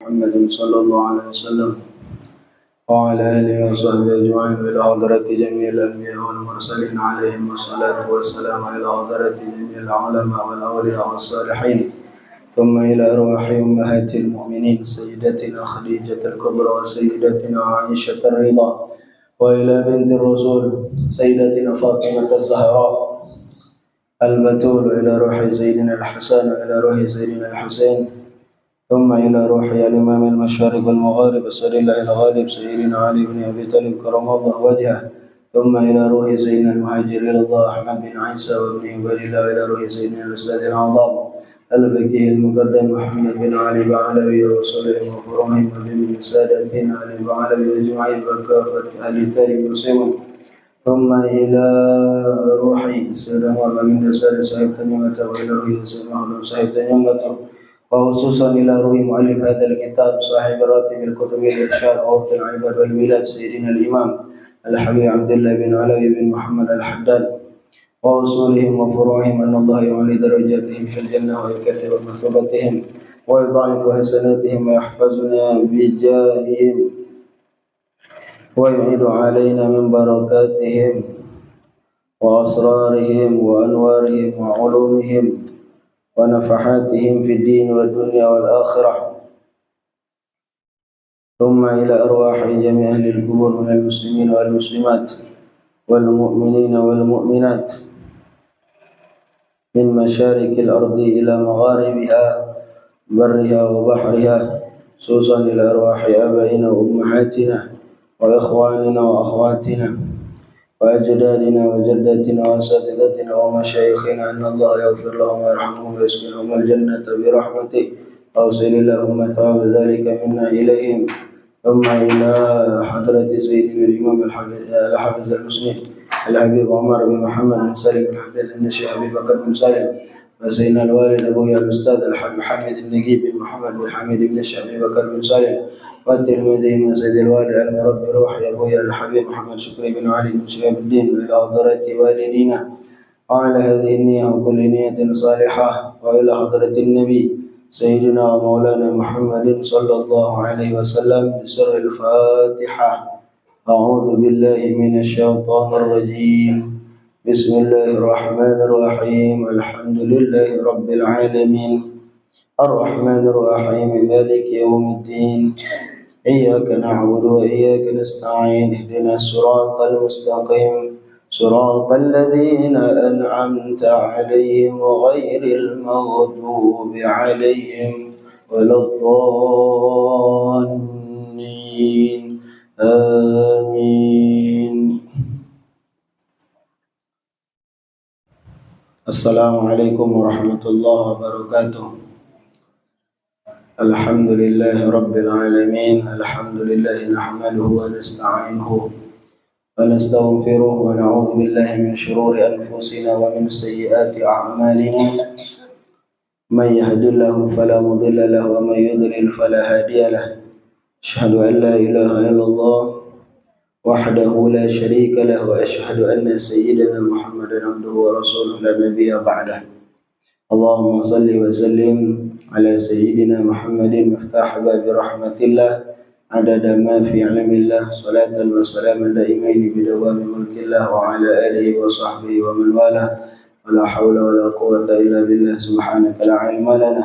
محمد صلى الله عليه وسلم وعلى آله وصحبه أجمعين، إلى حضرة جميع الأنبياء والمرسلين عليهم الصلاة والسلام، إلى حضرة جميع العلماء والأولياء والصالحين، ثم إلى أرواح أمهات المؤمنين سيدتنا خديجة الكبرى وسيدتنا عائشة الرضا، وإلى بنت الرسول سيدتنا فاطمة الزهراء البتول، إلى روح سيدنا الحسن وإلى روح سيدنا الحسين، ثم إلى روح الإمام المشارق والمغارب أسد الله الغالب سيدنا علي بن أبي طالب كرم الله وجهه، ثم إلى روح سيدنا المهاجر إلى الله أحمد بن عيسى وابن عبيد الله، إلى روح سيدنا الأستاذ العظام الفقيه المقدم محمد بن علي بعلوي وصلهم وفرهم وبمن سادتنا علي بعلوي أجمعين وكافة أهل التاريخ المسلمين، ثم إلى روح سيدنا عمر بن سالم صاحب تنمته، وإلى روح سيدنا محمد صاحب تنمته، وخصوصا إلى روح مؤلف هذا الكتاب صاحب راتب الكتب الإرشاد غوث العباد والبلاد سيدنا الإمام الحبيب عبد الله بن علوي بن محمد الحداد، وأصولهم وفروعهم أن الله يعلي درجاتهم في الجنة ويكثر مثوبتهم ويضاعف حسناتهم ويحفظنا بجاههم ويعيد علينا من بركاتهم وأسرارهم وأنوارهم وعلومهم ونفحاتهم في الدين والدنيا والآخرة، ثم إلى أرواح جميع أهل القبور من المسلمين والمسلمات والمؤمنين والمؤمنات من مشارق الأرض إلى مغاربها برها وبحرها، خصوصا إلى أرواح آبائنا وأمهاتنا وإخواننا وأخواتنا وأجدادنا وجداتنا وأساتذتنا ومشايخنا، أن الله يغفر لهم ويرحمهم ويسكنهم الجنة برحمته، أوصل اللهم ثواب ذلك منا إليهم، ثم إلى حضرة سيدنا الإمام الحافظ المسلم الحبيب عمر بن محمد بن سالم الحافظ بن الشيخ أبي بكر بن سالم، وسيدنا الوالد أبويا الأستاذ الحبيب حميد النجيب بن محمد بن حميد بن الشيخ أبي بكر بن سالم، والترمذي من سيد الوالد المربي روحي أبويا الحبيب محمد شكري بن علي بن شهاب الدين، وإلى حضرة والدينا وعلى هذه النية وكل نية صالحة، وإلى حضرة النبي سيدنا ومولانا محمد صلى الله عليه وسلم بسر الفاتحة. أعوذ بالله من الشيطان الرجيم، بسم الله الرحمن الرحيم، الحمد لله رب العالمين الرحمن الرحيم مالك يوم الدين، إياك نعبد وإياك نستعين، اهدنا الصراط المستقيم صراط الذين أنعمت عليهم غير المغضوب عليهم ولا الضالين، آمين. السلام عليكم ورحمة الله وبركاته. الحمد لله رب العالمين، الحمد لله نحمده ونستعينه ونستغفره ونعوذ بالله من شرور أنفسنا ومن سيئات أعمالنا، من يهد الله فلا مضل له ومن يضلل فلا هادي له، أشهد أن لا إله إلا الله وحده لا شريك له، وأشهد أن سيدنا محمدا عبده ورسوله لا نبي بعده. اللهم صل وسلم على سيدنا محمد مفتاح باب رحمة الله عدد ما في علم الله، صلاة وسلاما دائمين بدوام ملك الله، وعلى آله وصحبه ومن والاه، ولا حول ولا قوة إلا بالله، سبحانك لا علم لنا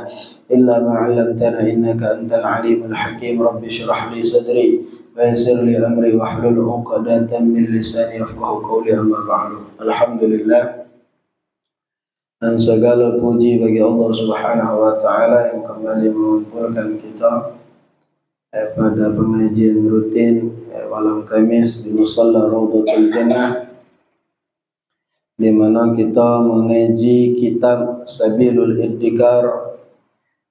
إلا ما علمتنا إنك أنت العليم الحكيم. رب اشرح لي صدري ويسر لي أمري واحلل عقدة من لساني يفقهوا قولي، أما بعد. Alhamdulillah, dan segala puji bagi Allah Subhanahu wa Ta'ala yang kembali mengumpulkan kita pada pengajian rutin malam Kamis di Musalla Raudhatul Jannah, di mana kita mengaji kitab Sabilul Iddikar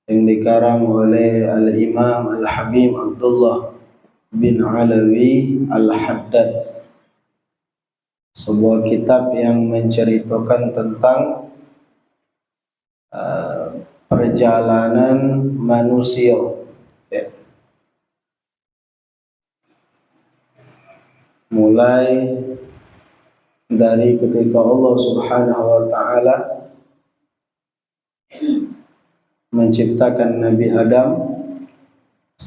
yang dikarang oleh Al-Imam Al-Habib Abdullah bin Alawi Al-Haddad, sebuah kitab yang menceritakan tentang perjalanan manusia, ya, mulai dari ketika Allah Subhanahu wa Ta'ala menciptakan Nabi Adam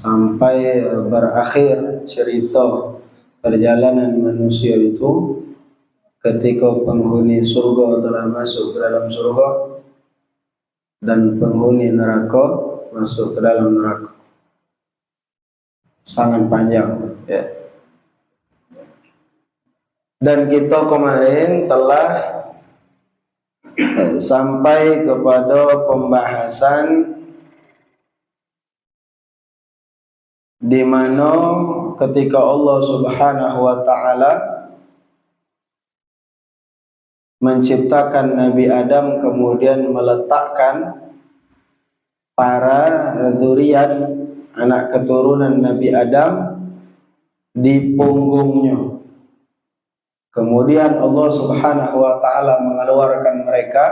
sampai berakhir cerita perjalanan manusia itu ketika penghuni surga telah masuk ke dalam surga dan penghuni neraka masuk ke dalam neraka. Sangat panjang, ya. Dan kita kemarin telah sampai kepada pembahasan di mana ketika Allah Subhanahu wa taala menciptakan Nabi Adam, kemudian meletakkan para zuriat anak keturunan Nabi Adam di punggungnya. Kemudian Allah Subhanahu wa taala mengeluarkan mereka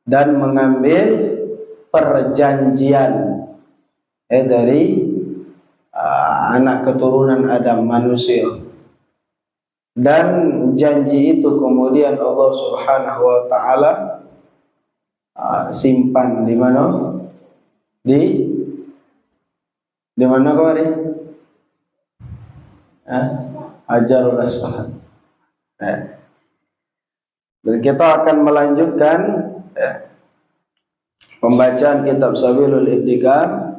dan mengambil perjanjian dari anak keturunan Adam, manusia. Dan janji itu kemudian Allah Subhanahu wa taala simpan di mana? Di mana kemarin? Hajarul Aswad. Dan kita akan melanjutkan pembacaan kitab Sabilul Ibtiqar.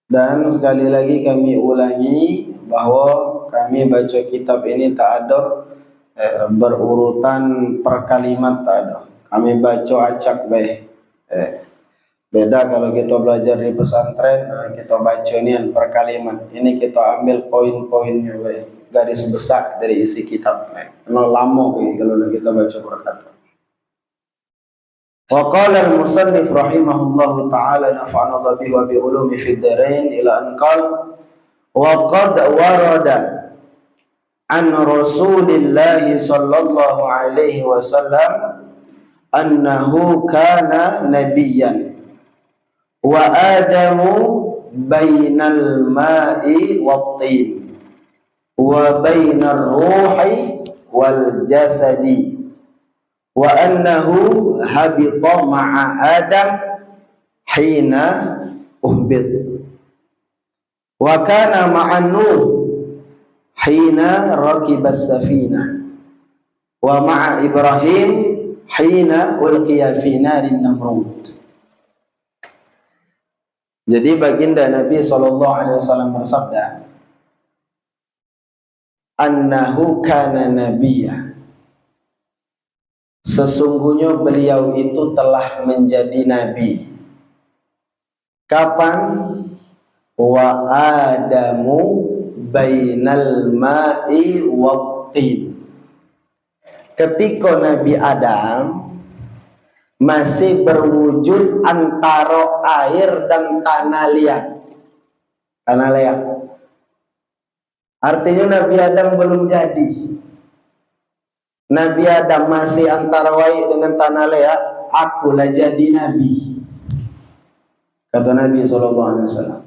Dan sekali lagi kami ulangi bahwa kami baca kitab ini tak ada berurutan per kalimat, tak ada. Kami baca acak baik. Beda kalau kita belajar di pesantren, kita baca ini per kalimat. Ini kita ambil poin-poinnya baik, garis besar dari isi kitab. Karena lama baik kalau kita baca per kata. Wa qala al-musannif rahimahullahu ta'ala nafa'ana Allah bihi wa bi ulumi fid darain ila an qala wa qad warada an Rasulillah sallallahu alaihi wasallam annahu kana nabiyyan wa Adamu bainal ma'i wat tin wa bainar ruhi wal jasadi wa annahu habita ma'a Adam hina uhbit wa kana ma'an Nuh hina rakibas safinah wa ma'a Ibrahim hina ulqiya fi narin Namrud. Jadi baginda Nabi SAW bersabda, annahu kana nabiyya, sesungguhnya beliau itu telah menjadi nabi. Kapan? Wa Adamu bainal ma'i wat tin, ketika Nabi Adam masih berwujud antara air dan tanah liat. Tanah liat artinya Nabi Adam belum jadi. Nabi Adam masih antara wai dengan tanah liat, akulah jadi nabi, kata Nabi SAW.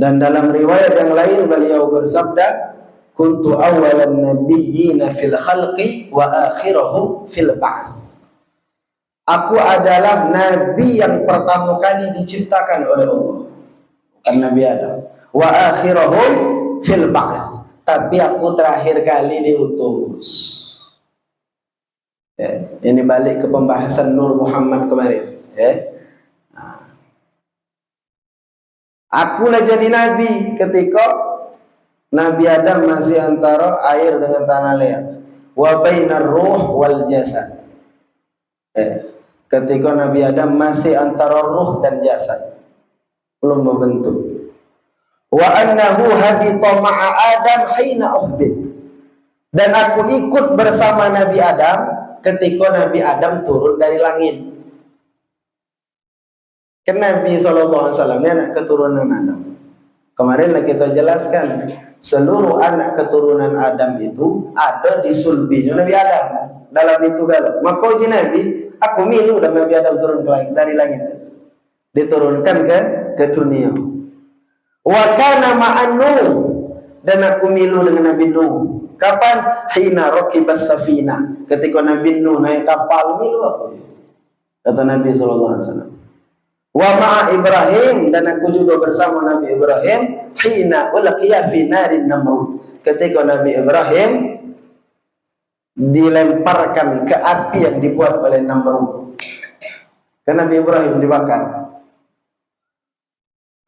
Dan dalam riwayat yang lain beliau bersabda, kuntu awalan nabiyyina fil khalqi wa akhirahum fil ba'ts. Aku adalah nabi yang pertama kali diciptakan oleh Allah, bukan Nabi Adam. Wa akhirahum fil ba'ts, tapi aku terakhir kali diutus. Ini balik ke pembahasan Nur Muhammad kemarin. Akulah jadi nabi ketika Nabi Adam masih antara air dengan tanah liat. Wa bainar ruh wal jasad, ketika Nabi Adam masih antara ruh dan jasad, belum membentuk. Wa annahu habita ma'a Adam hina uhbit, dan aku ikut bersama Nabi Adam ketika Nabi Adam turun dari langit. Kan Nabi SAW ini anak keturunan Adam. Kemarinlah kita jelaskan, seluruh anak keturunan Adam itu ada di sulbinya Nabi Adam. Dalam itu galau, maka uji Nabi, aku milu dan Nabi Adam turun dari langit, diturunkan ke dunia. Wa kana ma'an Nuh, dan aku milu dengan Nabi Nuh. Kapan? Hina rakibas safina, ketika Nabi Nuh naik kapal, milu aku, kata Nabi SAW. Wa ma'a Ibrahim, dan aku juga bersama Nabi Ibrahim hina ulqiya fi narin namrud, ketika Nabi Ibrahim dilemparkan ke api yang dibuat oleh Namrud. Karena Nabi Ibrahim dibakar.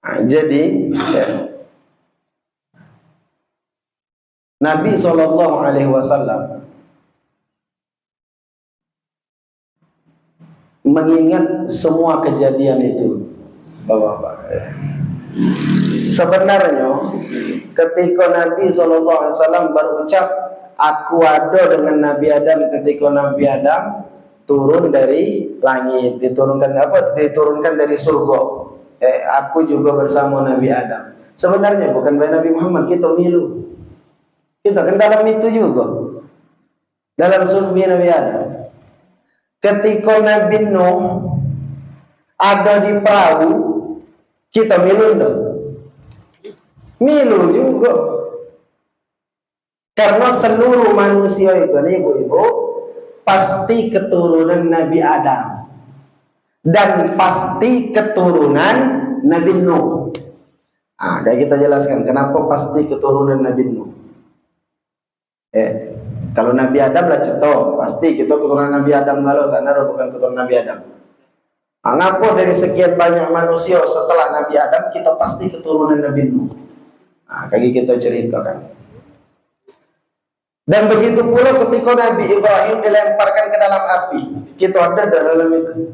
Nah, jadi ya, Nabi SAW mengingat semua kejadian itu, Bapak-bapak. Sebenarnya ketika Nabi SAW berucap aku ada dengan Nabi Adam, ketika Nabi Adam turun dari langit, diturunkan dari surga, aku juga bersama Nabi Adam. Sebenarnya bukan Nabi Muhammad, kita milu, kita kan dalam itu juga, dalam surga Nabi Adam. Ketika Nabi Nuh ada di perahu, kita milu dong, milu juga. Karena seluruh manusia itu, ibu-ibu, pasti keturunan Nabi Adam dan pasti keturunan Nabi Nuh. Kayak kita jelaskan kenapa pasti keturunan Nabi Nuh. Kalau Nabi Adam lah ceto, pasti kita keturunan Nabi Adam, kalau tak naruh bukan keturunan Nabi Adam. Ngapa dari sekian banyak manusia setelah Nabi Adam kita pasti keturunan Nabi Nuh? Kayak kita ceritakan. Dan begitu pula ketika Nabi Ibrahim dilemparkan ke dalam api, kita ada dalam itu?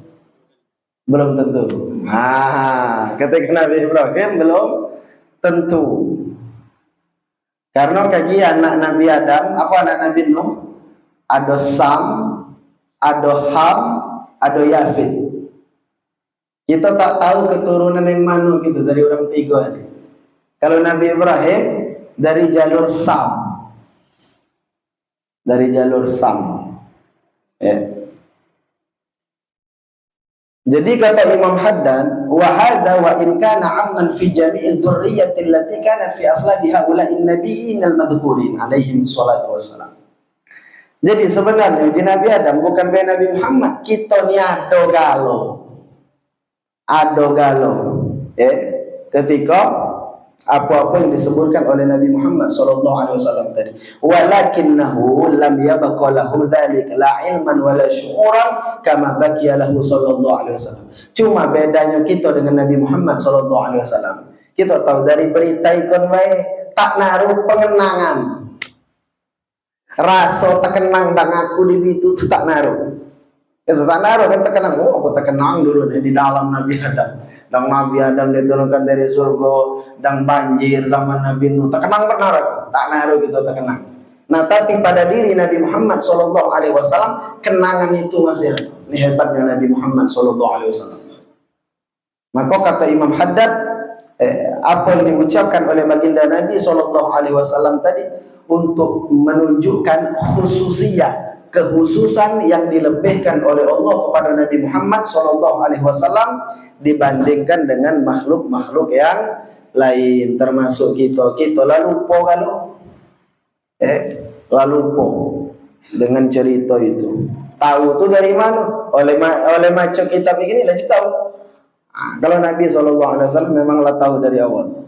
Belum tentu. Ketika Nabi Ibrahim belum tentu. Karena kaki anak Nabi Adam, anak Nabi Nuh, ada Sam, ada Ham, ada Yafid. Kita tak tahu keturunan yang mana gitu dari orang tiga ini. Kalau Nabi Ibrahim dari jalur Sam. Dari jalur Sam. Jadi kata Imam Haddan, wa hadza wa in kana amman fi jami'i dzurriyyati allati kanat fi aslabi haula'in nabiyyin al-madhkurin alaihim salatu wassalam. Jadi sebenarnya di Nabi Adam bukan be Nabi Muhammad, kita ni ado galo. Ketika apa-apa yang disebutkan oleh Nabi Muhammad SAW tadi. Walakinnahu lam yabqa lahu dzalik la ilman wala syu'uran kama baqiya lahu sallallahu alaihi wasallam. Cuma bedanya kita dengan Nabi Muhammad SAW. Kita tahu dari berita ikon bae tak naruh pengenangan. Rasa terkenang dan aku di situ tak naruh. Itu tak naruh kan terkenang. Aku terkenang dulu di dalam Nabi Adam. Dan Nabi Adam diturunkan dari surga, dan banjir zaman Nabi Nuh. Terkenang benar aku, tak naruh gitu terkenang. Nah tapi pada diri Nabi Muhammad SAW kenangan itu masih ada. Ini hebatnya Nabi Muhammad SAW. Maka kata Imam Haddad, apa yang diucapkan oleh baginda Nabi SAW tadi untuk menunjukkan khususiyah, kekhususan yang dilebihkan oleh Allah kepada Nabi Muhammad SAW dibandingkan dengan makhluk-makhluk yang lain, termasuk kita lalu dengan cerita itu. Tahu tu dari mana? Oleh macam kita begini lah tahu. Kalau Nabi SAW memanglah tahu dari awal.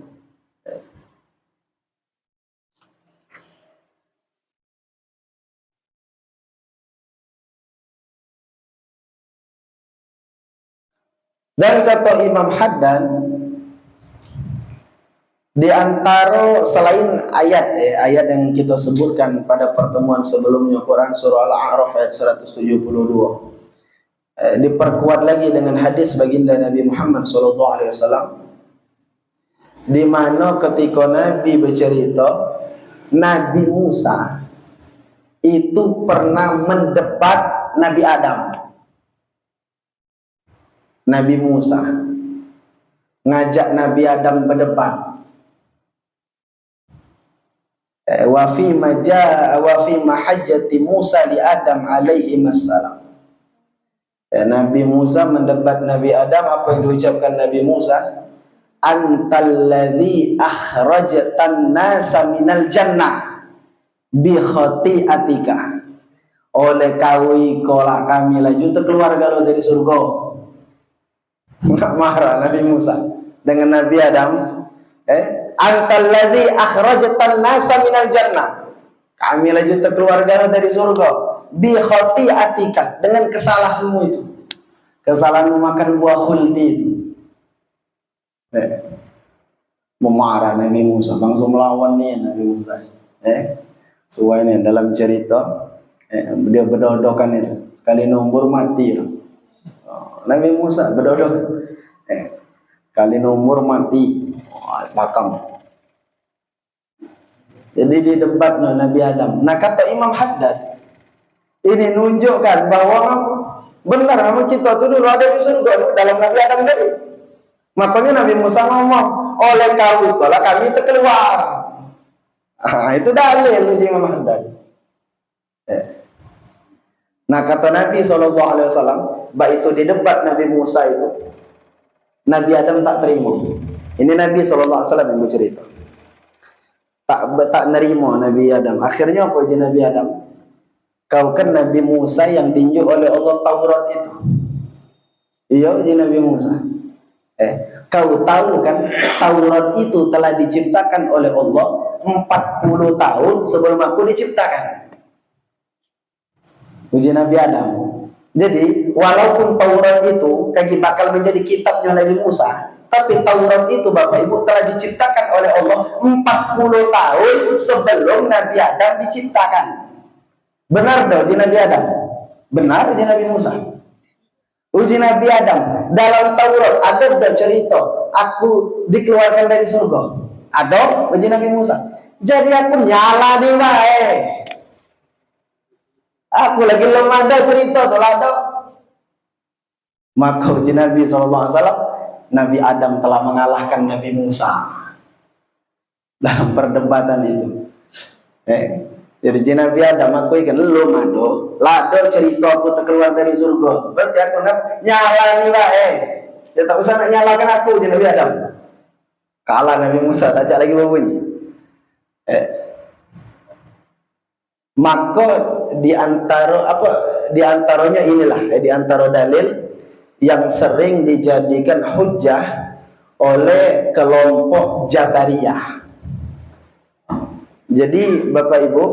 Dan kata Imam Haddan, di antara selain ayat yang kita sebutkan pada pertemuan sebelumnya, Quran surah Al-A'raf ayat 172, diperkuat lagi dengan hadis baginda Nabi Muhammad SAW, di mana ketika Nabi bercerita Nabi Musa itu pernah mendebat Nabi Adam. Nabi Musa ngajak Nabi Adam berdebat. Wa fi mahajjati Musa li Adam alaihi wassalam. Nabi Musa mendebat Nabi Adam. Apa yang diucapkan Nabi Musa? Antalladzi akhrajtan nasa minal jannah bi khati'atika. Oleh kau ikolah kami laju keluar kalau dari surga. Enggak marah Nabi Musa dengan Nabi Adam. Antal ladzi akhrajtan nasa minal jannah. Kami lanjut keluarga dari surga. Bi khati'atika, dengan kesalahanmu itu. Kesalahanmu makan buah khuldi itu. Memarah Nabi Musa, langsung melawan nih Nabi Musa. Sesuai nih dalam cerita, dia berdodokan itu. Sekali nombor mati. Nabi Musa berdodok. Kali nomor mati. Pakam. Jadi di debat Nabi Adam. Nah kata Imam Haddad, ini nunjukkan bahwa benar memang kita itu dulu ada di surga dalam Nabi Adam tadi. Makanya Nabi Musa ngomong, oleh kau itulah kami terkeluar. Itu dalil uji Imam Haddad. Nah kata Nabi SAW, baik itu di debat Nabi Musa itu, Nabi Adam tak terima. Ini Nabi SAW yang bercerita. Tak nerima Nabi Adam. Akhirnya apa uji Nabi Adam? Kau kan Nabi Musa yang diunjuk oleh Allah Taurat itu. Iya uji Nabi Musa. Kau tahu kan Taurat itu telah diciptakan oleh Allah 40 tahun sebelum aku diciptakan. Uji Nabi Adam. Jadi walaupun Taurat itu kaki bakal menjadi kitabnya Nabi Musa, tapi Taurat itu Bapak Ibu telah diciptakan oleh Allah 40 tahun sebelum Nabi Adam diciptakan. Benar dong uji Nabi Adam? Benar uji Nabi Musa? Uji Nabi Adam dalam Taurat ada udah cerita aku dikeluarkan dari surga. Ada uji Nabi Musa. Jadi aku nyala nih wae. Aku lagi lemah ada cerita tuh ada. Maka uji Nabi SAW, Nabi Adam telah mengalahkan Nabi Musa dalam perdebatan itu. Jadi Nabi Adam aku ikan lu mado, lado cerita aku terkeluar dari surga. Berarti aku nyala nih wae. Ya tak usah nak nyalakan aku uji Nabi Adam. Kalah Nabi Musa, tak lagi berbunyi. Maka di antaranya inilah di antara dalil yang sering dijadikan hujjah oleh kelompok Jabariyah. Jadi Bapak Ibu,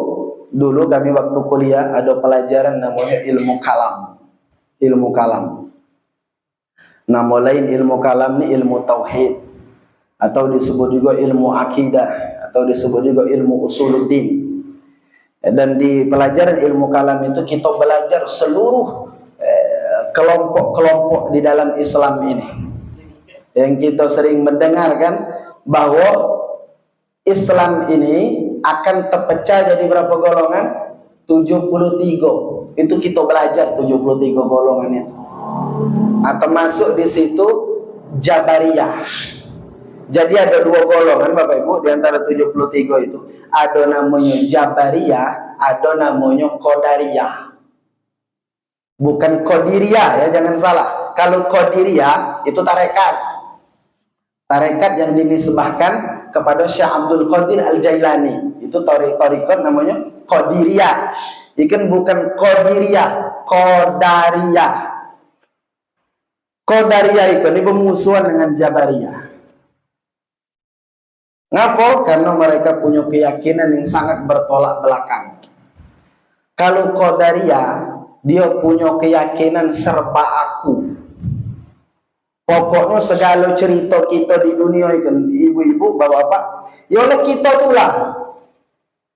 dulu kami waktu kuliah ada pelajaran namanya ilmu kalam. Ilmu kalam. Nama lain ilmu kalam ni ilmu tauhid, atau disebut juga ilmu akidah, atau disebut juga ilmu usuluddin. Dan di pelajaran ilmu kalam itu kita belajar seluruh kelompok-kelompok di dalam Islam ini. Yang kita sering mendengarkan bahwa Islam ini akan terpecah jadi berapa golongan? 73. Itu kita belajar 73 golongan itu. Atau masuk di situ Jabariyah. Jadi ada dua golongan Bapak Ibu di antara 73 itu. Ada namanya Jabariyah, ada namanya Qadariyah. Bukan Qadiriyah ya, jangan salah. Kalau Qadiriyah itu tarekat. Tarekat yang dinisbahkan kepada Syekh Abdul Qadir Al-Jailani. Itu tarekat namanya Qadiriyah. Ikan bukan Qadiriyah, Qadariyah. Qadariyah itu ini bermusuhan dengan Jabariyah. Ngapa? Karena mereka punya keyakinan yang sangat bertolak belakang. Kalau Qadariyah, dia punya keyakinan serba aku. Pokoknya segala cerita kita di dunia itu, ibu-ibu, bapak-bapak, ya oleh kita tu lah.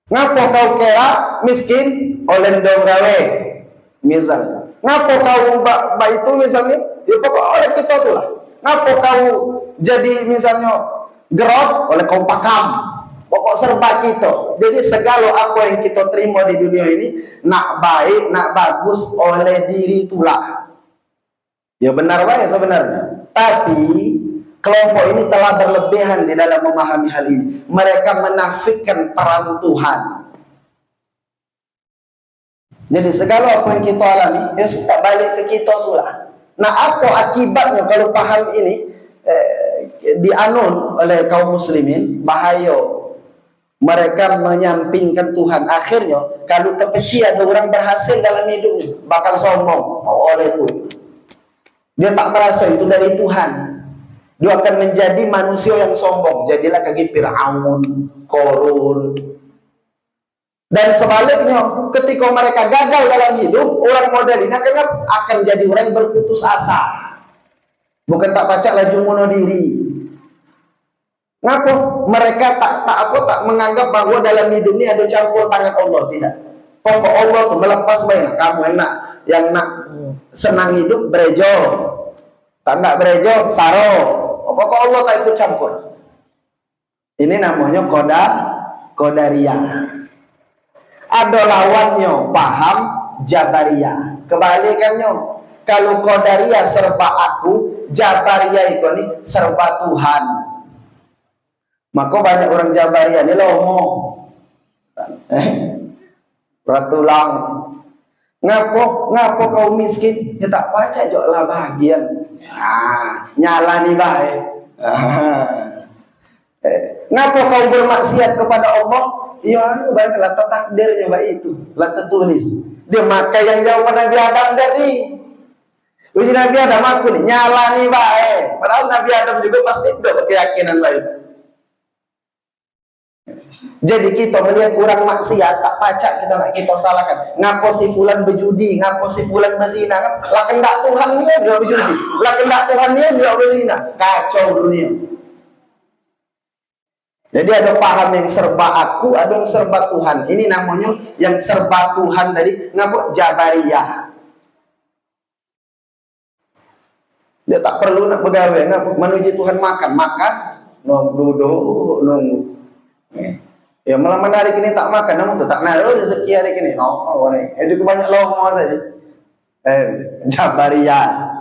Ngapa kau kira miskin oleh dong gawe? Misal, ngapa kau mbak itu misalnya? Ya pokok oleh kita tu lah. Ngapa kau jadi misalnya gerot oleh kau pakam, pokok serba kita. Jadi segala apa yang kita terima di dunia ini, nak baik, nak bagus oleh diri itulah. Ya benar baik sebenarnya. Tapi kelompok ini telah berlebihan di dalam memahami hal ini. Mereka menafikan peran Tuhan. Jadi segala apa yang kita alami, ya sudah balik ke kita itulah. Nah apa akibatnya kalau paham ini dianun oleh kaum muslimin? Bahaya. Mereka menyampingkan Tuhan. Akhirnya kalau terpecah ada orang berhasil dalam hidupnya, bakal sombong oleh Tuhan. Dia tak merasa itu dari Tuhan. Dia akan menjadi manusia yang sombong. Jadilah kaki Fir'aun, Korun. Dan sebaliknya, ketika mereka gagal dalam hidup, orang model ini akan jadi orang yang berputus asa. Bukan tak pacak laju bunuh diri. Ngapa? Mereka tak menganggap bahwa dalam hidup ini ada campur tangan Allah. Tidak. Pokok Allah tuh melepas baik. Kamu enak, yang nak senang hidup berejo, tak nak berejo saro. Pokok Allah tak ikut campur. Ini namanya Qadariyah. Ada lawannya, paham Jabariyah. Kebalikannya, kalau Qadariyah serba aku, Jabariyah itu nih serba Tuhan. Maka banyak orang Jabariyah ini lomo. Ratulang. Ngapo kau miskin? Ya tak baca joklah bahagian. Nyala nih baik. Ngapo kau bermaksiat kepada Allah? Ya, baiklah takdirnya baik itu. Lah tertulis. Dia maka yang jauh pada Nabi Adam tadi. Uji Nabi Adam aku nih nyala nih baik. Padahal Nabi Adam juga pasti udah berkeyakinan baik. Jadi kita melihat orang maksiat tak pacak kita nak kita salahkan. Ngapo si fulan berjudi, ngapo si fulan berzina. Lah kendak Tuhan dia enggak berjudi. Lah kendak Tuhan dia enggak berzina. Kacau dunia. Jadi ada paham yang serba aku, ada yang serba Tuhan. Ini namanya yang serba Tuhan tadi, ngapo Jabariyah. Dia tak perlu nak begawe, ngapo menuju Tuhan makan, duduk, nunggu. Ya malam hari ini tak makan, namun tak naruh rezeki hari ini. Itu banyak lomo tadi. Jabariyah.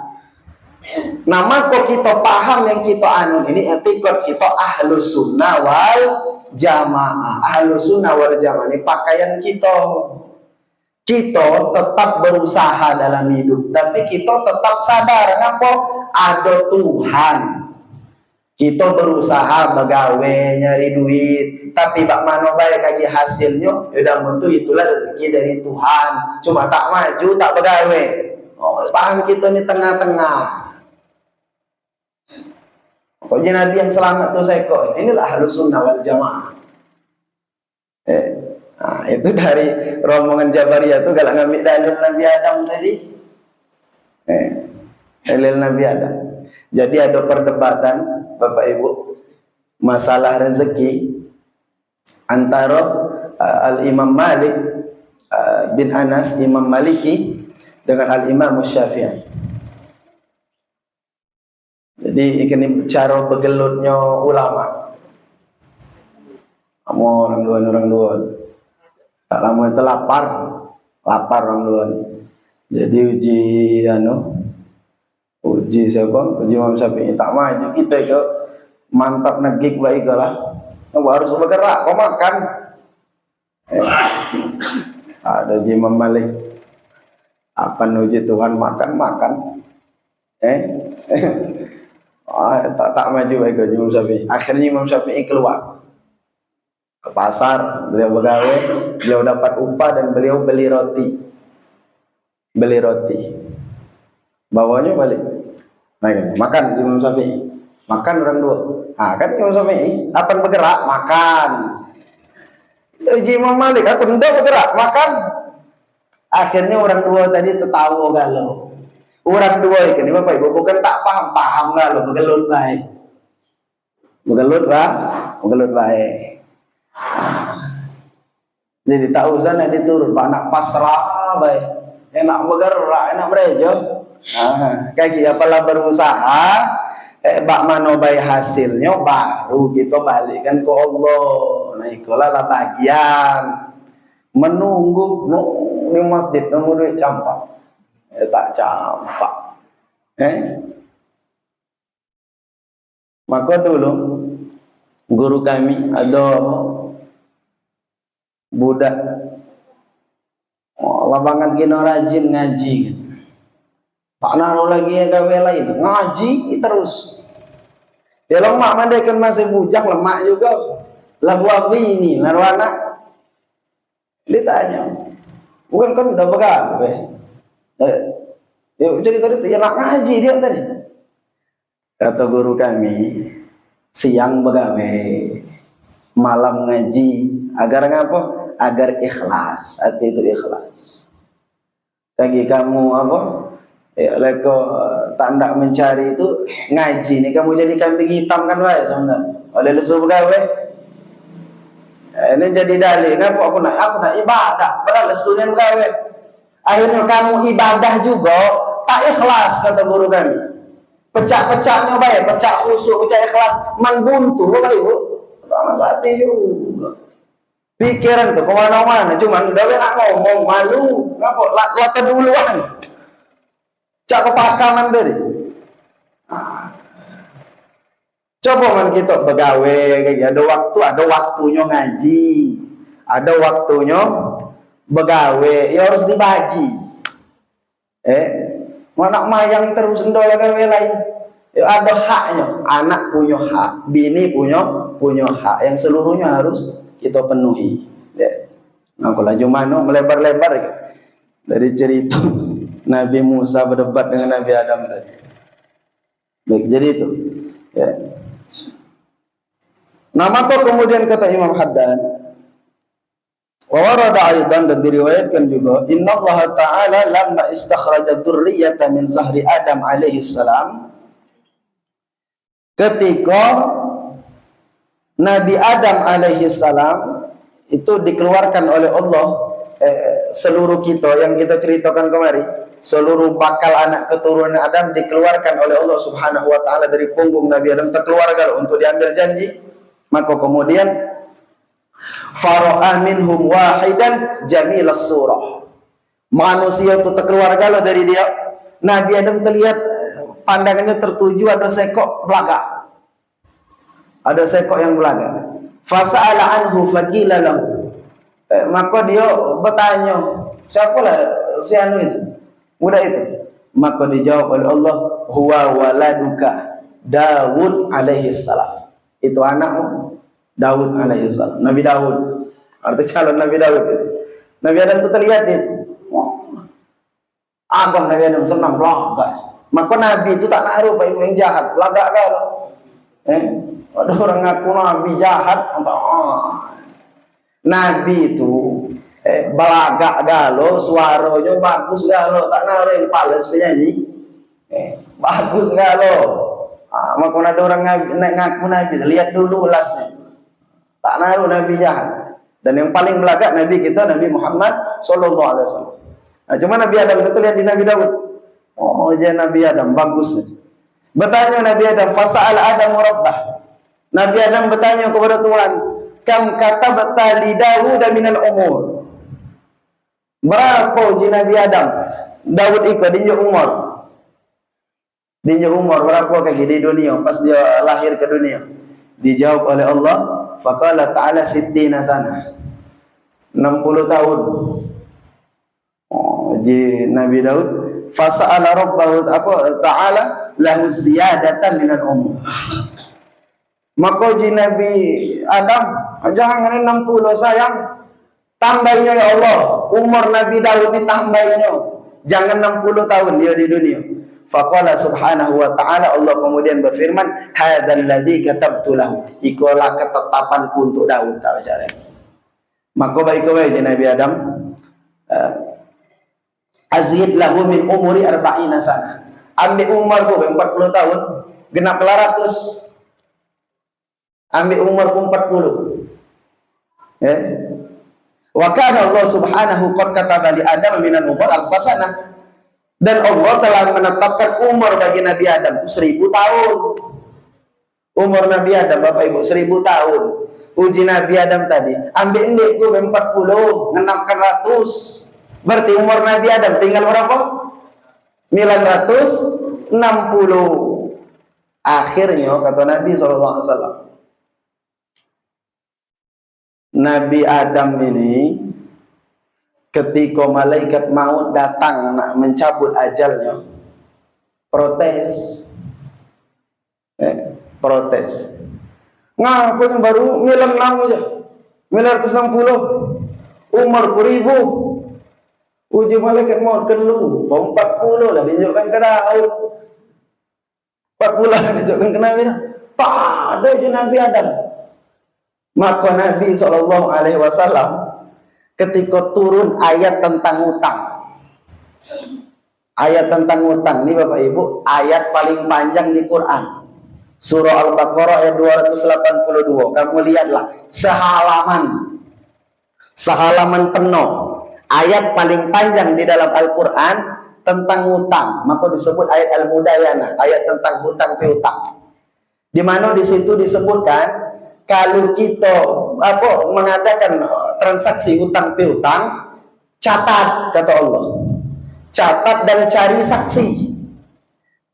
Nah, maka kita paham yang kita anu ini etikot kita ahlus sunnah wal jamaah. Ahlus sunnah wal jamaah ini pakaian kita. Kita tetap berusaha dalam hidup, tapi kita tetap sadar kenapa ada Tuhan. Kita berusaha begawe nyari duit, tapi bak mano bae kaki hasilnya, udah tentu itulah rezeki dari Tuhan. Cuma tak maju, tak begawe. Paham kita ini tengah-tengah. Pokoknya Nabi yang selamat tuh saya kok. Inilah ahlus sunnah wal jamaah. Nah, itu dari rombongan Jabariyah itu kalau ngambil dalil Nabi Adam tadi. Dalil Nabi Adam. Jadi ada perdebatan Bapak Ibu masalah rezeki antara Al-Imam Malik bin Anas, Imam Maliki dengan Al-Imam Syafi'i. Jadi ini cara bergelutnya ulama. Orang dua. Tak lama itu lapar orang dua. Jadi uji siapa? Uji Imam Syafi'i tak maju kita ke mantap negik baik lah. Kau harus bergerak, kau makan. Ada uji Imam Malik. Apa uji Tuhan makan. Tak maju baik Imam Syafi'i. Akhirnya Imam Syafi'i keluar ke pasar, beliau begawe, beliau dapat upah dan beliau beli roti. Bawanya balik. Nah, gini, makan Imam Syafi'i. Makan orang dua. Kan Imam Syafi'i akan bergerak, makan. Imam Malik aku hendak bergerak, makan. Akhirnya orang dua tadi tertawa galau. Orang dua ini Bapak Ibu bukan tak paham galau, bergelut baik. Bergelut baik. Jadi tak usah nak diturun, Pak nak pasrah baik. Enak bergerak, enak berejo. Kaki apalah berusaha, bak mano baik hasilnya baru kita balikkan ke Allah. Nah itulah lah bagian menunggu di masjid nunggu duit campak. Tak campak. Maka dulu guru kami ada budak lapangan kena rajin ngaji. Tak naruh lagi ya gawe lain, ngaji terus. Dia lemak mandekan masih bujang lemak juga. Lagu apa ini? Lalu anak dia tanya, bukan kan udah begawe? Ya cerita itu ya nak ngaji dia tadi. Kata guru kami, siang begawe, malam ngaji, agar ngapa? Agar ikhlas, hati itu ikhlas. Bagi kamu apa? Ya, leko tanda mencari itu ngaji nih kamu jadi kambing hitam kan wae sebenarnya. Oleh lesu begawe. Ini jadi dalil ngapa aku nak ibadah, padahal lesunya begawe. Akhirnya kamu ibadah juga tak ikhlas kata guru kami. Pecah-pecahnya baik, pecah khusyuk, pecah ikhlas, man buntu bapak ibu. Tak masuk hati juga. Pikiran tuh kemana-mana, cuman udah nak ngomong malu, ngapa? Lata duluan. Cak kepakaman tadi. Coba man kita begawe kayak ada waktunya ngaji, ada waktunya begawe, ya harus dibagi. Anak mayang terus endol gawe lain. Ya ada haknya, anak punya hak, bini punya hak yang seluruhnya harus kita penuhi. Ya. Nah, kalau cuma melebar-lebar ya. Dari cerita Nabi Musa berdebat dengan Nabi Adam tadi. Baik, jadi itu. Ya. Nah, maka kemudian kata Imam Haddad, wa warada aidan dan diriwayatkan juga, innallaha ta'ala lamma istakhraja dzurriyyata min zahri Adam alaihi salam, ketika Nabi Adam alaihi salam itu dikeluarkan oleh Allah, seluruh kita yang kita ceritakan kemarin, seluruh bakal anak keturunan Adam dikeluarkan oleh Allah Subhanahu wa taala dari punggung Nabi Adam, terkeluarga untuk diambil janji. Maka kemudian fara'a minhum wahidan jamilas surah, manusia itu terkeluarga dari dia. Nabi Adam terlihat pandangannya tertuju ada sekok belaga, ada sekok yang belaga. Fasa'ala anhu faqila lahu, maka dia bertanya, siapalah si anu itu, budak itu? Maka dijawab oleh Allah, huwa waladuka Daud alaihi salam, itu anakmu Daud alaihi salam, Nabi Daud, arti calon Nabi Daud itu. Nabi Adam itu terlihat itu, agam Nabi Adam senang belaga. Maka Nabi itu tak naruh Pak Ibu yang jahat, belaga kan? Ada orang ngaku Nabi jahat, Nabi itu belaga galo, suaranya bagus galo, tak naruh yang pales penyanyi, bagus galo. Maka ada orang ngaku Nabi, lihat dulu ulasnya, tak naruh Nabi jahat. Dan yang paling belaga Nabi kita, Nabi Muhammad Sallallahu Alaihi Wasallam. Nah, cuma Nabi Adam itu lihat di Nabi Daud. Oh, dia Nabi Adam bagus. Bertanya Nabi Adam, fasa'al Adam rabbah. Nabi Adam bertanya kepada Tuhan, kam katabta li Daud minal umur. Berapa uji Nabi Adam? Daud itu dinjo umur. Dinjo umur berapa kaki di dunia pas dia lahir ke dunia? Dijawab oleh Allah, faqala ta'ala sittina sana. 60 tahun. Oh, uji Nabi Daud, fasa'ala rabbahu ta'ala lahu ziyadatan minal umur. Maka uji Nabi Adam, jangan 60 sayang, tambahnya ya Allah, umur Nabi Daud ini tambahnya, jangan 60 tahun dia di dunia. Faqala subhanahu wa ta'ala, Allah kemudian berfirman, hadzal ladzi katabtu lahu, ikulah ketetapanku untuk Daud. Tak baca. Maka baik-baik Nabi Adam, azid lahu min umuri arba'ina sana, ambil umurku 40 tahun, genap 100, ambil umurku 40. Wa kana Allah subhanahu qad kataba li Adam minal umur alfasana, dan Allah telah menetapkan umur bagi Nabi Adam itu 1000 tahun. Umur Nabi Adam Bapak Ibu 1000 tahun. Uji Nabi Adam tadi, ambil indekku 40, ngenapkan 100. Berarti umur Nabi Adam tinggal berapa? 960. Akhirnya kata Nabi SAW, Nabi Adam ini ketika malaikat maut datang nak mencabut ajalnya, protes. Protes. Ngapain baru 96 aja. 960. Umur 1000. Uji malaikat maut kelu 40 lah ditunjukkan ke Daud, 40 lah ditunjukkan ke Nabi. Tak ada je Nabi Adam. Maka Nabi SAW ketika turun ayat tentang utang, ayat tentang utang ini Bapak Ibu, ayat paling panjang di Quran, surah Al-Baqarah ayat 282. Kamu lihatlah, sehalaman penuh, ayat paling panjang di dalam Al-Quran tentang utang. Maka disebut ayat Al-Mudayanah, ayat tentang hutang piutang. Di mana di situ disebutkan kalau kita mengadakan transaksi hutang piutang, catat, kata Allah, catat dan cari saksi.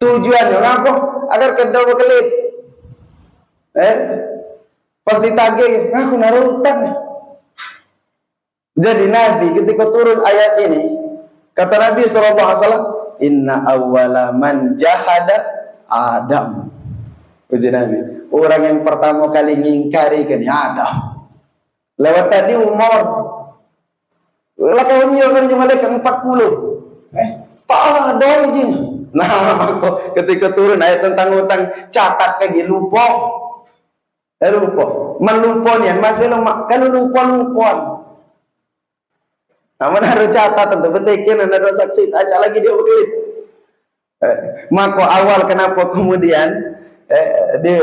Tujuannya apa? Agar kedua berkelit. Pas ditagih, aku naruh hutang. Jadi Nabi ketika turun ayat ini, kata Nabi SAW, inna awwala man jahada Adam. Uji Nabi, orang yang pertama kali ngingkari kan Adam. Lewat tadi Umar, lakukan yang malaikat 40. Tak ada izin. Nah, ketika turun ayat tentang hutang, catat lagi, lupa. Melupanya masih lemak. Kalau lupa. Nah, menaruh catatan tentu ketikin ada saksi, acak lagi dia berkelit. Maka awal kenapa kemudian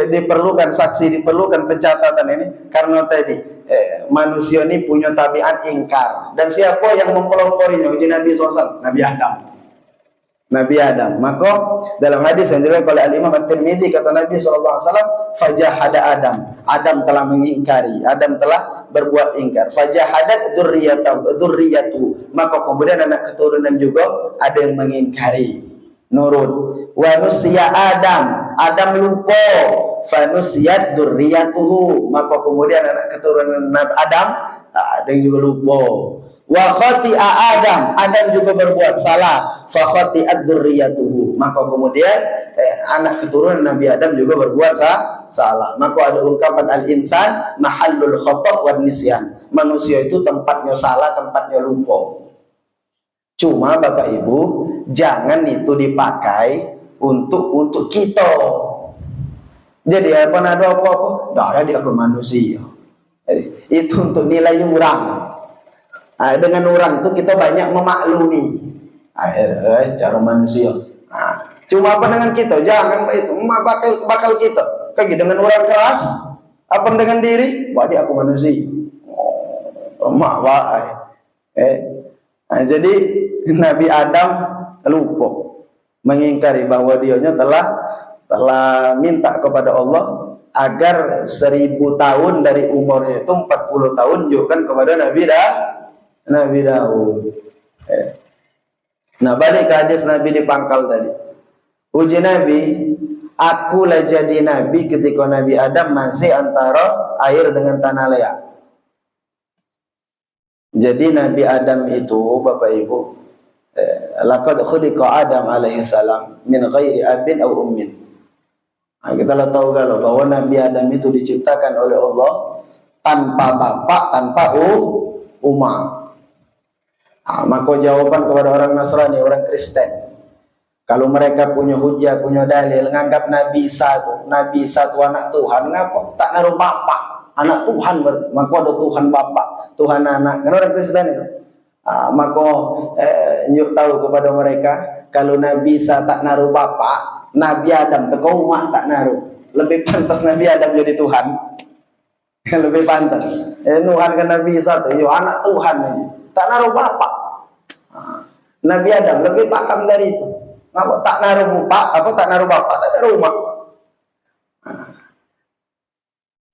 diperlukan saksi, diperlukan pencatatan ini karena tadi manusia ini punya tabiat ingkar. Dan siapa yang mempeloporinya? Uji Nabi SAW, Nabi Adam. Maka dalam hadis yang diriwayatkan oleh Al-Imam At-Tirmidzi, kata Nabi SAW, fajahada Adam telah mengingkari, Adam telah berbuat ingkar. Fajahadat dzurriyyatu, maka kemudian anak keturunan juga ada yang mengingkari, nurut. Wa nusiya Adam lupa, fanusiyat dzurriyyatuhu, maka kemudian anak keturunan Adam ada yang juga lupa. Wa khati'a Adam juga berbuat salah, fa khati'at dzurriyyatuhu, maka kemudian anak keturunan Nabi Adam juga berbuat salah. Maka ada ungkapan al-insan mahallul khata' wan nisyan, manusia itu tempatnya salah, tempatnya lupa. Cuma Bapak Ibu, jangan itu dipakai untuk kita. Jadi apa ada apa-apa, dah dia ke manusia. Itu untuk nilai orang. Dengan orang itu kita banyak memaklumi. Cara manusia. Cuma apa dengan kita? Jangan itu bakal kita. Kayak dengan orang keras, apa dengan diri? Wah, dia aku manusia. Jadi Nabi Adam lupa, mengingkari bahwa dianya telah minta kepada Allah agar 1000 tahun dari umurnya itu 40 tahun junjukkan kepada Nabi Daud. Nah, balik ke hadis Nabi di pangkal tadi. Uji Nabi, akulah jadi Nabi ketika Nabi Adam masih antara air dengan tanah liat. Jadi Nabi Adam itu Bapak Ibu, laqad khuliqa Adam alaihi salam min ghairi abin aw ummin. Kita lah tahu kalau bahwa Nabi Adam itu diciptakan oleh Allah tanpa bapak, tanpa umat. Maka jawaban kepada orang Nasrani, orang Kristen, kalau mereka punya hujah, punya dalil, nganggap Nabi Isa itu anak Tuhan, ngapa? Tak naruh bapak, anak Tuhan berarti. Maka ada Tuhan bapak, Tuhan anak. Kan orang Kristen itu. Maka nyuk tahu kepada mereka, kalau Nabi Isa tak naruh bapak, Nabi Adam teko umat tak naruh. Lebih pantas Nabi Adam jadi Tuhan. Lebih pantas. Tuhan kan Nabi Isa itu, anak Tuhan aja. Tak naruh bapak. Nabi Adam lebih pakam dari itu. Ngapa? Tak naruh bapak, tak naruh bapak, tak naruh umat.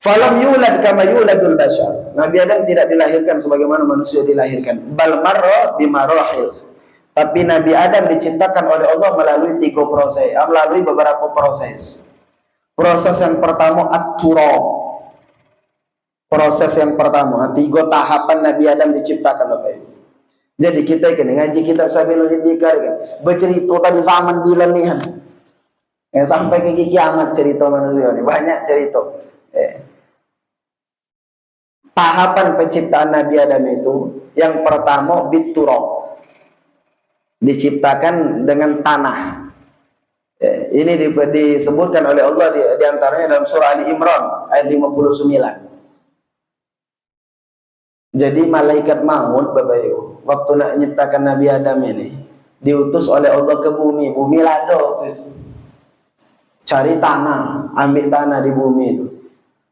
Falam yulad kama yuladul bashar. Nabi Adam tidak dilahirkan sebagaimana manusia dilahirkan. Bal marra bimarahil. Tapi Nabi Adam diciptakan oleh Allah melalui melalui beberapa proses. Proses yang pertama at-turab. Proses yang pertama, 3 tahapan Nabi Adam diciptakan Bapak Ibu. Jadi kita kena ngaji kitab Sabilul Hidayah kan, bercerita tadi zaman bila nih kan. Sampai ke kiamat cerita manusia ini, banyak cerita. Tahapan penciptaan Nabi Adam itu yang pertama biturab. diciptakan dengan tanah. Ini disebutkan oleh Allah di antaranya dalam surah Ali Imran ayat 59. Jadi malaikat maut, Bapak Ibu, waktu nak menciptakan Nabi Adam ini diutus oleh Allah ke bumi. Bumi lado waktu itu. Cari tanah, ambil tanah di bumi itu.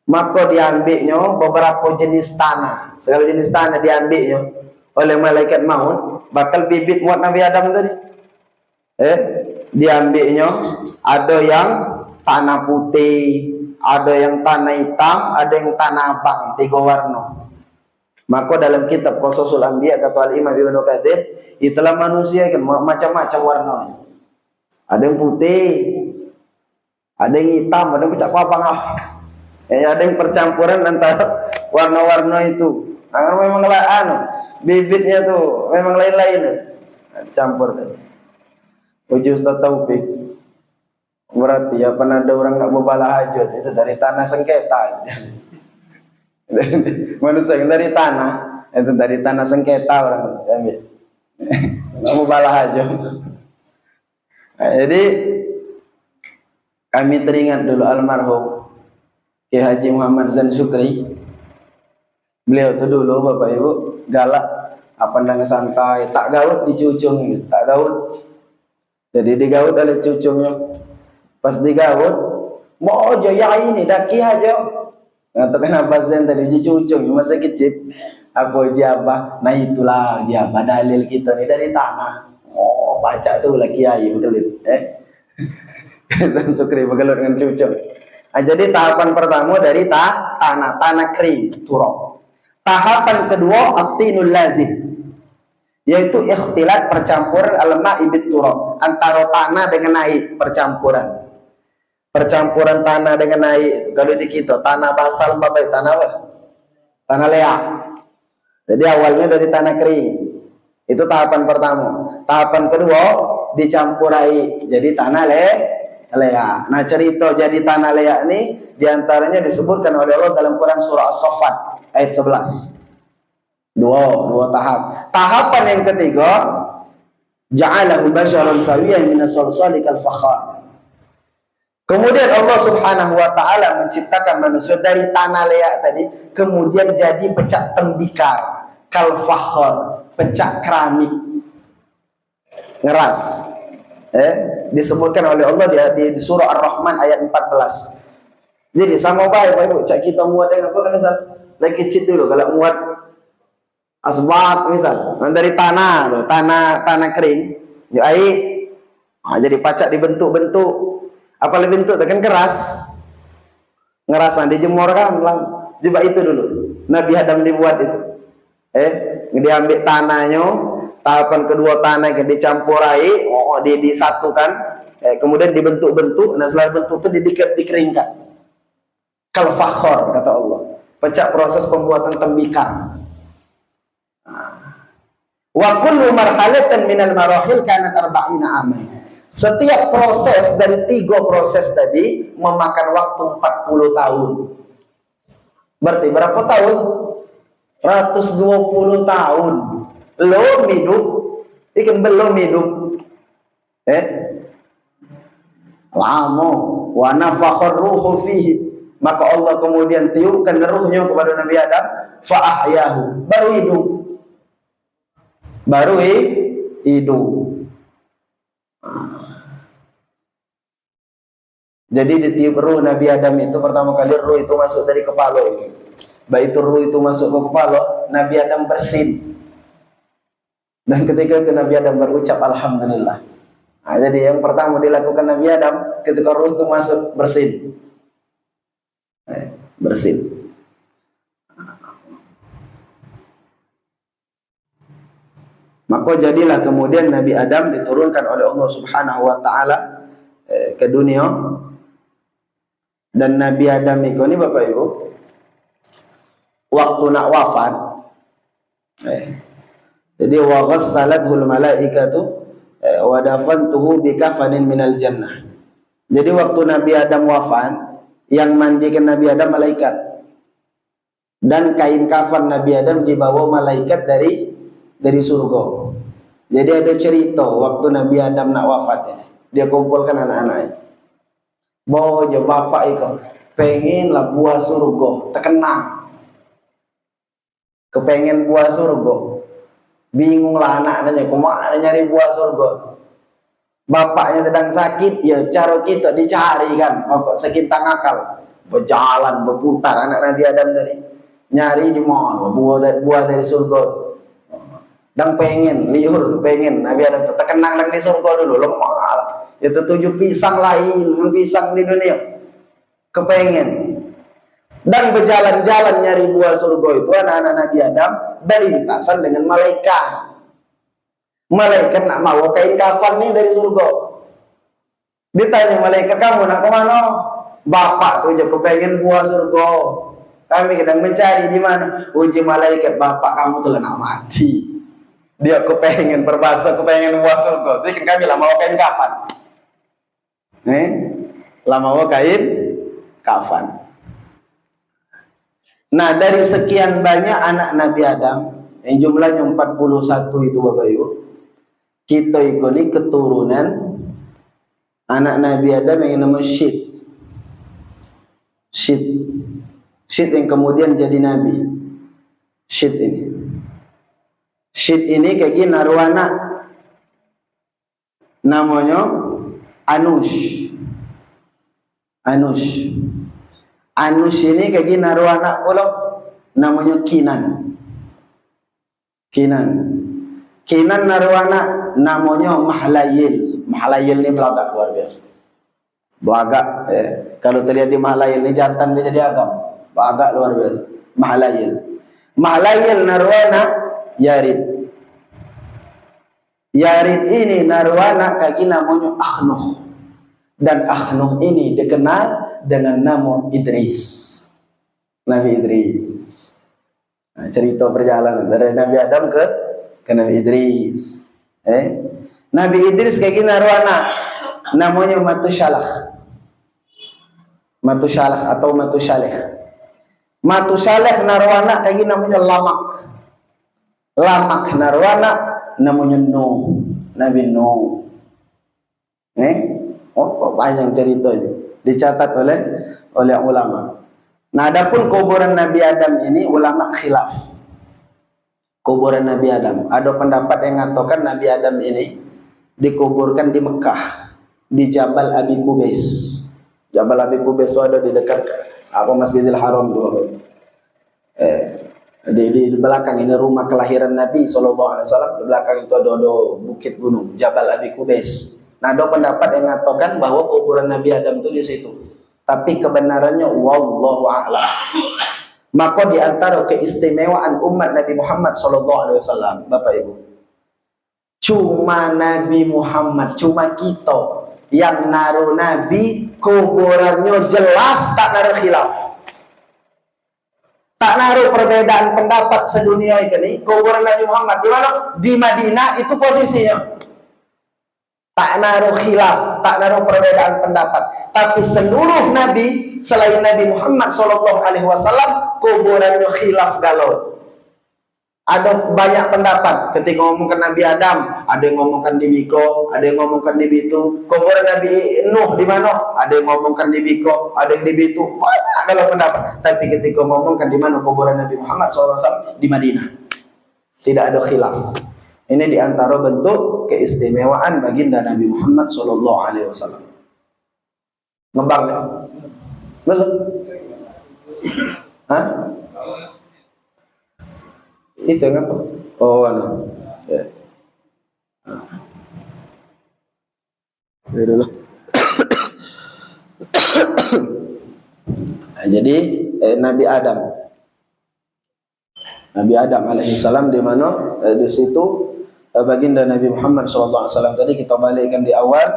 Maka diambilnya beberapa jenis tanah. Segala jenis tanah diambilnya oleh malaikat maut, bakal bibit muat Nabi Adam tadi. Diambilnya ada yang tanah putih, ada yang tanah hitam, ada yang tanah abang, 3 warna. Maka dalam kitab Qasasul Anbiya kata Al-Imam Ibnu Katsir, itulah manusia kan macam-macam warnanya. Ada yang putih, ada yang hitam, ada yang pucat abang. Ada yang percampuran antara warna-warna itu. Memang bibitnya tuh memang lain-lain. Campur tadi. Uji Ustaz Taufik, berarti ya pernah ada orang nak berbala hajat itu dari tanah sengketa. Manusia yang dari tanah, itu dari tanah sengketa orang ambil. Nak berbala hajat. Jadi kami teringat dulu almarhum Ki Haji Muhammad Zan Syukri. Beliau itu dulu Bapak Ibu galak, pandang santai, tak gaut dicucung gitu, tak gaut. Jadi digaut oleh cucunya. Pas digaut, mau aja ya ini daki aja. Atau kenapa Zen tadi cucung masa kecil. Aku jabah, nah itulah jabah dalil kita ni dari tanah. Oh, baca tu lah kiai begelut. Zan Syukri begelut dengan cucung. Jadi tahapan pertama dari tanah kering, turab. Tahapan kedua aktinul lazim, yaitu ikhtilat percampuran al-ma'i bit turab, antara tanah dengan air, percampuran tanah dengan air. Kalau di kita tanah basal bapak, tanah apa? Tanah leak. Jadi awalnya dari tanah kering. Itu tahapan pertama. Tahapan kedua dicampur air, jadi tanah leak. Nah, cerita jadi tanah leak ini diantaranya disebutkan oleh Allah dalam Quran surah As-Saffat ayat 11. Dua tahap. Tahapan yang ketiga, ja'alahu basyaran sawiyan minas salsali kal fakhar. Kemudian Allah Subhanahu wa taala menciptakan manusia dari tanah leak tadi, kemudian jadi pecak tembikar, kal fakhar, pecak keramik. Ngeras. Disebutkan oleh Allah di surah Ar-Rahman ayat 14. Jadi sama baik Pak Ibu, cak kita muat dengan apa kan misal? Lagi kecil dulu kalau muat asbak misal, dari tanah kering, ya air, jadi pacak dibentuk-bentuk. Apa lebih bentuk kan keras, ngerasan dijemur kan, coba itu dulu. Nabi Adam dibuat itu, diambil tanahnya, tahapan kedua tanah yang dicampur air, disatukan, kemudian dibentuk-bentuk. Nah setelah bentuk itu dikeringkan. Kal fakhor kata Allah, pecah proses pembuatan tembikar. Wa kullu marhalatan minal marahil kanat 40 aman. Setiap proses dari 3 proses tadi memakan waktu 40 tahun. Berarti berapa tahun? 120 tahun. Belum hidup, ikan belum hidup. Lama. Wa nafakhar ruhu fihi. Maka Allah kemudian tiupkan ruhnya kepada Nabi Adam, fa ahyahu, baru hidup. Jadi ditiup ruh Nabi Adam itu pertama kali ruh itu masuk dari kepala ini. Baik itu ruh itu masuk ke kepala, Nabi Adam bersin. Dan ketika itu Nabi Adam berucap alhamdulillah. Nah, jadi yang pertama dilakukan Nabi Adam ketika ruh itu masuk bersin. Bersin. Maka jadilah kemudian Nabi Adam diturunkan oleh Allah Subhanahu wa taala ke dunia. Dan Nabi Adam ini Bapak Ibu, waktu nak wafat, jadi wa ghassalathu al-malaikatu wa dafantuhu bi kafanin minal jannah. Jadi waktu Nabi Adam wafat, yang mandikan Nabi Adam malaikat, dan kain kafan Nabi Adam dibawa malaikat dari surga. Jadi ada cerita waktu Nabi Adam nak wafat, dia kumpulkan anak-anaknya. Bojo bapak itu pengen lah buah surga, terkenang. Kepengen buah surga. Bingung lah anak-anaknya, kemana nyari buah surga. Bapaknya sedang sakit, ya cara kita dicari kan, pokok sekintang akal. Berjalan, berputar anak Nabi Adam tadi. Nyari di mana buah dari surga. Dan pengen, liur pengen Nabi Adam itu terkenang dan di surga dulu, lemah. Itu 7 pisang lain, pisang di dunia. Kepengen. Dan berjalan-jalan nyari buah surga itu anak-anak Nabi Adam berlintasan dengan malaikat. Malaikat nak mau kain kafan nih dari surga. Ditanya malaikat, kamu nak ke mana? Bapak tuh aja kepengen buah surga. Kami sedang mencari di mana? Uji malaikat, bapak kamu telah nak mati. Dia kepengen berbahasa, kepengen buah surga. Jadi kami lah mau kain kafan. Lah mau kain kafan. Nah, dari sekian banyak anak Nabi Adam, yang jumlahnya 41 itu Bapak Ibu, kita ikuni keturunan anak Nabi Adam yang namanya Syed yang kemudian jadi Nabi. Syed ini kayak gini naruh anak namanya Anush ini kayak gini naruh anak pula namanya Kinan naruh anak namanya Mahlayil ini belagak luar biasa. Belagak kalau terlihat di Mahlayil ini jantan dia jadi agam. Belagak luar biasa. Mahlayil naruh anak Yarid ini naruh anak kayak gini namanya Akhnuh. Dan Akhnuh ini dikenal dengan nama Idris. Nabi Idris. Nah, cerita perjalanan dari Nabi Adam ke Nabi Idris. Nabi Idris kayak gini naruh anak namanya Matusyalah atau Matusyaleh. Matusyaleh naruh anak kayak gini namanya Lamak naruh anak namanya Nuh. Nabi Nuh. Panjang cerita ini dicatat oleh ulama. Nah, adapun kuburan Nabi Adam ini ulama khilaf. Kuburan Nabi Adam, ada pendapat yang mengatakan Nabi Adam ini dikuburkan di Mekah, di Jabal Abi Qubais. Jabal Abi Qubais itu ada di dekat Masjidil Haram itu. Di belakang ini rumah kelahiran Nabi SAW. Di belakang itu ada bukit gunung Jabal Abi Qubais. Nah, ada pendapat yang mengatakan bahwa kuburan Nabi Adam itu di situ. Tapi kebenarannya wallahu a'lam. Maka di antara keistimewaan umat Nabi Muhammad SAW, Bapak Ibu, cuma Nabi Muhammad, cuma kita yang naruh Nabi kuburannya jelas, tak naruh khilaf. Tak naruh perbedaan pendapat sedunia ini. Kuburan Nabi Muhammad di mana? Di Madinah itu posisinya. Tak naruh khilaf, tak naruh perbedaan pendapat. Tapi seluruh Nabi selain Nabi Muhammad SAW kuburannya khilaf galau. Ada banyak pendapat ketika ngomongkan Nabi Adam, ada yang ngomongkan di Biko, ada yang ngomongkan di Bitu. Kuburan Nabi Nuh di mana? Ada yang ngomongkan di Biko, ada yang di Bitu. Banyak kalau pendapat. Tapi ketika ngomongkan di mana kuburan Nabi Muhammad SAW, di Madinah. Tidak ada khilaf. Ini diantara bentuk keistimewaan baginda Nabi Muhammad SAW. Ngembang ya? Belum? Hah? Itu yang apa? Oh, anu. Ya. Nah, jadi Nabi Adam alaihissalam di mana di situ baginda Nabi Muhammad SAW tadi kita balikkan di awal,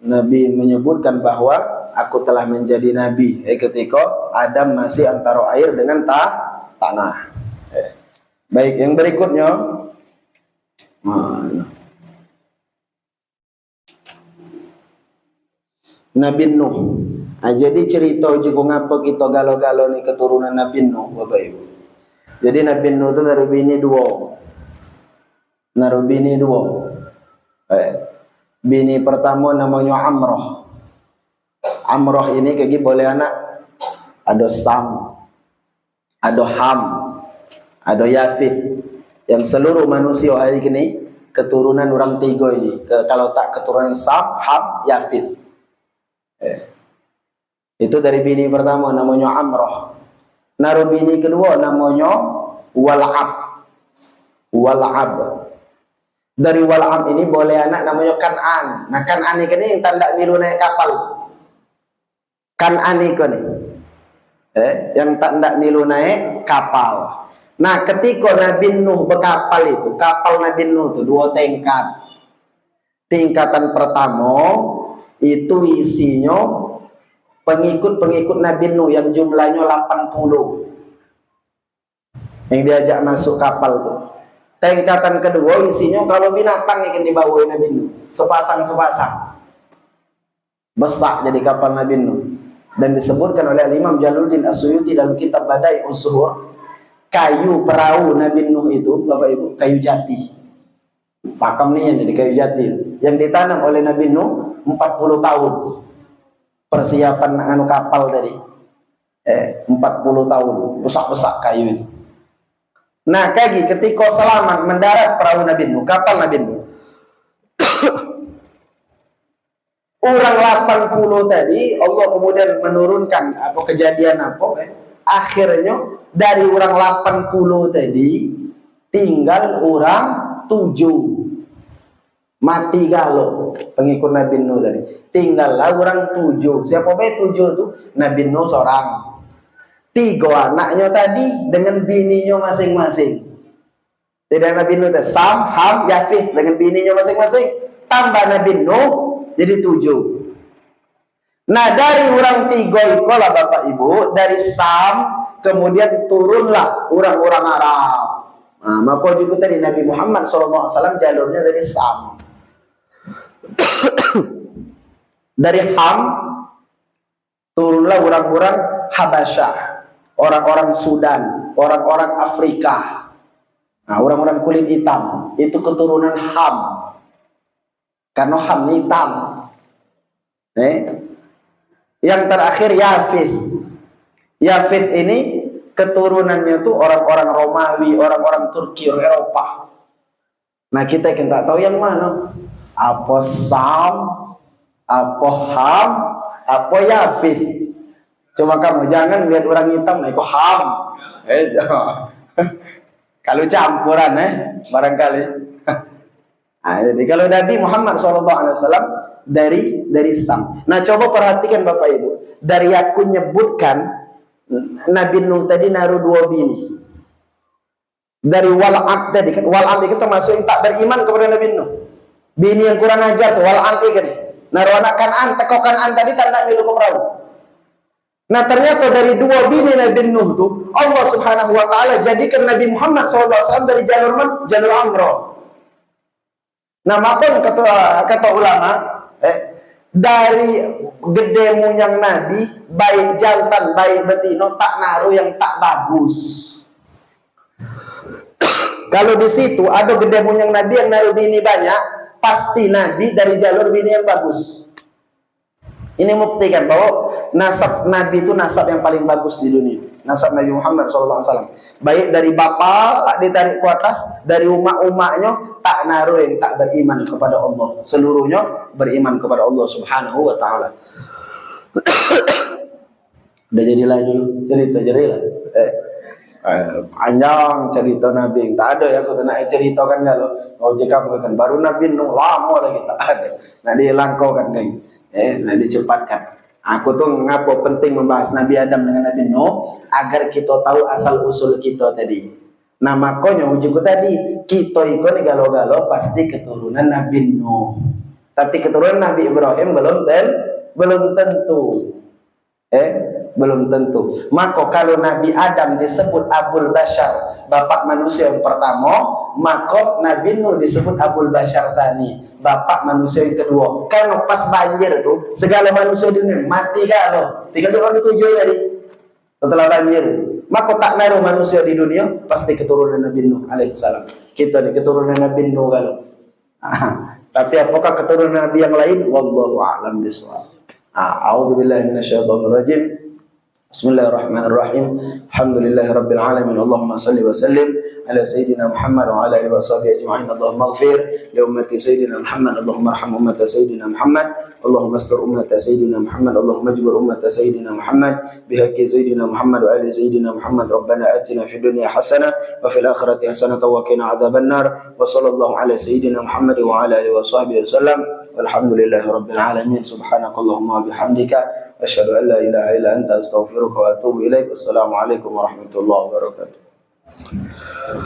Nabi menyebutkan bahwa aku telah menjadi Nabi ketika Adam masih antara air dengan tanah. Baik, yang berikutnya Nabi Nuh. Jadi cerita juga ngapa kita galau-galau nih keturunan Nabi Nuh, Bapak Ibu. Jadi Nabi Nuh itu dari bini 2. naruh bini dua. Bini pertama namanya Amroh. Amroh ini kaki boleh anak. Ada Sam, ada Ham, ada Yafith. Yang seluruh manusia hari ini keturunan orang tiga ini. Kalau tak keturunan Sam, Ham, Yafith. Itu dari bini pertama namanya Amroh. Naruh bini kedua namanya Wal'ab. Wal'ab. Dari Wal'ab ini boleh anak namanya Kan'an. Nah Kan'an ini yang tanda milu naik kapal. Kan'an ini yang tanda milu naik kapal. Nah ketika Nabi Nuh berkapal itu, kapal Nabi Nuh itu dua tingkat. Tingkatan pertama itu isinya pengikut-pengikut Nabi Nuh yang jumlahnya 80 yang diajak masuk kapal tuh. Tingkatan kedua isinya kalau binatang yang dibawa Nabi Nuh, sepasang-sepasang besar jadi kapal Nabi Nuh. Dan disebutkan oleh Imam Jalaluddin As-Suyuti dalam kitab Badai Uz-Zuhur, kayu perahu Nabi Nuh itu Bapak Ibu kayu jati. Pakam nih yang jadi kayu jati yang ditanam oleh Nabi Nuh 40 tahun persiapan anu kapal tadi. 40 tahun besar-besar kayu itu. Nah kaki ketika selamat mendarat perahu Nabi Nuh, kapal Nabi Nuh, orang 80 tadi Allah kemudian menurunkan apa kejadian apa akhirnya dari orang 80 tadi tinggal orang 7 mati galau pengikut Nabi Nuh tadi. Tinggallah orang 7. Siapa be 7 itu? Nabi Nuh seorang. 3 anaknya tadi dengan bininya masing-masing. Tidak Nabi Nuh tadi Sam, Ham, Yafith dengan bininya masing-masing. Tambah Nabi Nuh jadi 7. Nah dari orang 3 itulah Bapak Ibu, dari Sam kemudian turunlah orang-orang Arab. Nah, maka juga tadi Nabi Muhammad SAW jalurnya dari Sam. Dari Ham turunlah orang-orang Habasyah, orang-orang Sudan, orang-orang Afrika. Nah, orang-orang kulit hitam itu keturunan Ham. Karena Ham hitam. Yang terakhir Yafith. Yafith ini keturunannya tuh orang-orang Romawi, orang-orang Turki, orang Eropa. Nah kita kan tak tahu yang mana. Apa Sam, apa Ham, apa Yafith. Cuma kamu jangan lihat orang hitam, nah itu Ham. Kalau campuran barangkali. Nah, jadi kalau Nabi Muhammad SAW dari Sam. Nah coba perhatikan Bapak Ibu. Dari aku nyebutkan Nabi Nuh tadi naruh 2 bini. Dari Wal'am tadi kan, Wal'am itu termasuk yang tak beriman kepada Nabi Nuh. Bini yang kurang ajar tuh Wal'am kan. Naruh anak Kan'an, teko Kan'an tadi tanda milu ke perahu. Nah ternyata dari 2 bini Nabi Nuh tuh Allah Subhanahu wa taala jadikan Nabi Muhammad SAW dari jalur Amroh. Nah maka kata ulama dari gede munyang Nabi baik jantan baik betino tak naruh yang tak bagus. Kalau di situ ada gede munyang Nabi yang naruh bini banyak, pasti Nabi dari jalur bini yang bagus. Ini membuktikan bahwa nasab Nabi itu nasab yang paling bagus di dunia. Nasab Nabi Muhammad SAW. Baik dari bapak ditarik ke atas, dari umat-umatnya tak naruh yang tak beriman kepada Allah. Seluruhnya beriman kepada Allah Subhanahu wa taala. Udah jadilah dulu cerita jadilah. Panjang cerita Nabi. Tak ada ya aku nak cerita kan kalau mau jika kan baru Nabi Nuh lama lagi tak ada. Nah dilangkau kan guys. Nah dicepatkan. Aku tuh ngapa penting membahas Nabi Adam dengan Nabi Nuh agar kita tahu asal usul kita tadi. Nah makanya ujungku tadi kita ikut galau-galau pasti keturunan Nabi Nuh. Tapi keturunan Nabi Ibrahim belum tentu. Belum tentu. Maka kalau Nabi Adam disebut Abul Bashar, bapak manusia yang pertama, maka Nabi Nuh disebut Abul Bashar tani, bapak manusia yang kedua. Karena pas banjir tuh segala manusia di dunia mati kalau tinggal di orang 7 tadi. Setelah banjir Mahkota naruh manusia di dunia pasti keturunan Nabi Nuh alaihissalam. Kita ni keturunan Nabi Nuh kalau. Tapi apakah keturunan Nabi yang lain? Wallahu a'lam bishawab. A'udzubillahi minasyaitonir rajim. Bismillahirrahmanirrahim. Alhamdulillahirabbil alamin. Allahumma shalli wa sallim ala sayyidina Muhammad wa ala alihi washabihi ajma'in. Allahumma ighfir li ummati sayyidina Muhammad. Allahumma arham ummata sayyidina Muhammad. Allahumma astur ummata sayyidina Muhammad. Allahumma ajbur ummata sayyidina Muhammad bihaqqi sayyidina Muhammad wa ali sayyidina Muhammad. Rabbana atina fid dunya hasanah wa fil akhirati hasanah wa qina adzabannar. Wa sallallahu ala sayyidina Muhammad wa ala alihi washabihi wasallam. Walhamdulillahirabbil alamin. Subhanakallahumma wa bihamdika asyhadu an la ilaha illa anta astaghfiruka wa atubu ilaik. Wassalamualaikum warahmatullahi wabarakatuh.